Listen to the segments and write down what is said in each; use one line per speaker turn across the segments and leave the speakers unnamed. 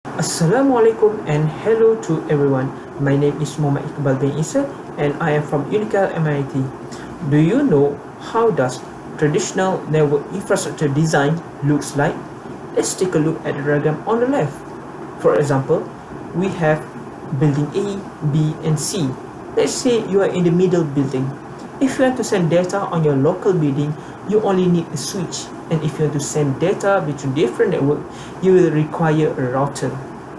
Assalamualaikum and hello to everyone. My name is Mohammad Iqbal bin Isa and I am from UniKL MIIT. Do you know how does traditional network infrastructure design looks like? Let's take a look at the diagram on the left. For example, we have building A, B and C. Let's say you are in the middle building. If you want to send data on your local building, you only need a switch. And if you want to send data between different networks, you will require a router.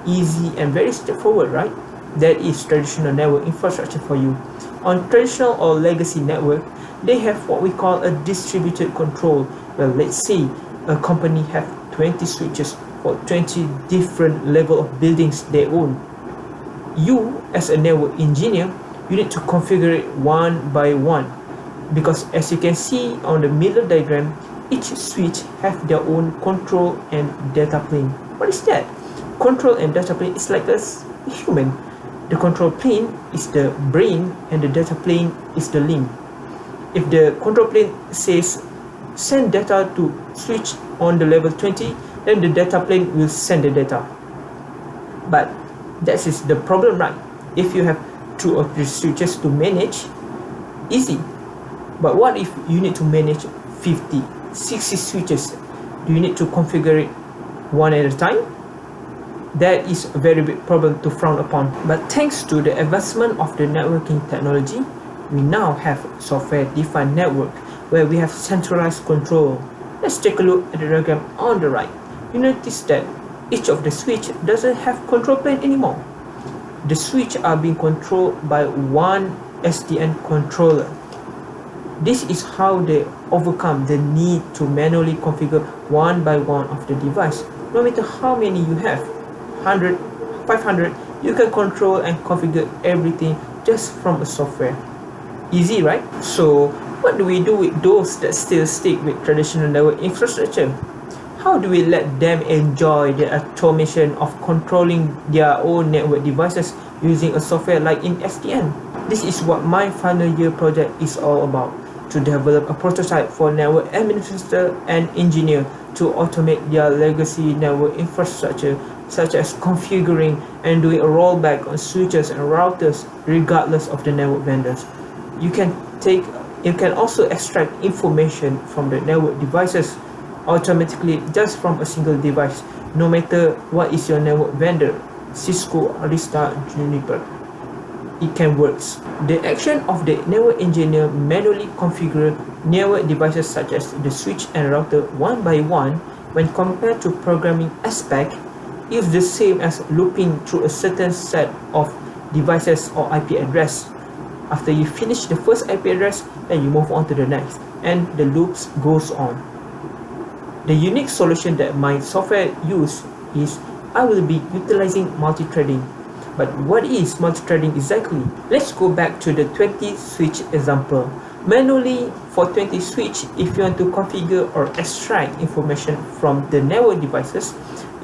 Easy and very straightforward, right? That is traditional network infrastructure for you. On traditional or legacy network, they have what we call a distributed control. Well, let's say a company have 20 switches for 20 different level of buildings they own. You, as a network engineer, you need to configure it one by one, because as you can see on the middle diagram, each switch have their own control and data plane. What is that? Control and data plane is like a human. The control plane is the brain and the data plane is the limb. If the control plane says send data to switch on the level 20, then the data plane will send the data. But that is the problem, right? If you have 2 or 3 switches to manage, easy. But what if you need to manage 50, 60 switches? Do you need to configure it one at a time? That is a very big problem to frown upon. But thanks to the advancement of the networking technology, we now have software-defined network where we have centralized control. Let's take a look at the diagram on the right. You notice that each of the switch doesn't have control plane anymore. The switch are being controlled by one SDN controller. This is how they overcome the need to manually configure one by one of the device. No matter how many you have, 100, 500, you can control and configure everything just from a software. Easy, right? So what do we do with those that still stick with traditional network infrastructure? How do we let them enjoy the automation of controlling their own network devices using a software like in SDN? This is what my final year project is all about, to develop a prototype for network administrator and engineer to automate their legacy network infrastructure, such as configuring and doing a rollback on switches and routers regardless of the network vendors. You can also extract information from the network devices automatically just from a single device, no matter what is your network vendor, Cisco, Arista, Juniper. It can work. The action of the network engineer manually configure network devices such as the switch and router one by one, when compared to programming aspect, is the same as looping through a certain set of devices or IP address. After you finish the first IP address, then you move on to the next, and the loops goes on. The unique solution that my software use is I will be utilizing multi-threading. But what is multi-threading exactly? Let's go back to the 20 switch example. Manually, for 20 switch, if you want to configure or extract information from the network devices,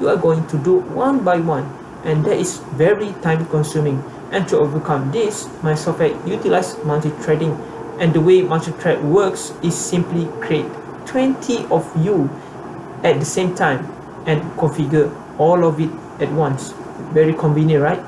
you are going to do one by one, and that is very time consuming. And to overcome this, my software utilizes multi-threading, and the way multi-thread works is simply create 20 of you at the same time and configure all of it at once. Very convenient, right?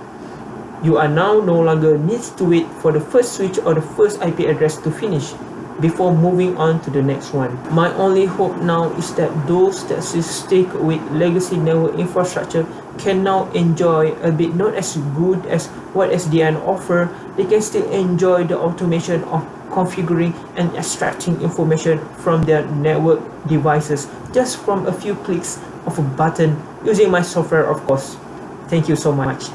You are now no longer needs to wait for the first switch or the first IP address to finish before moving on to the next one. My only hope now is that those that stick with legacy network infrastructure can now enjoy a bit not as good as what SDN offer. They can still enjoy the automation of configuring and extracting information from their network devices just from a few clicks of a button using my software, of course. Thank you so much.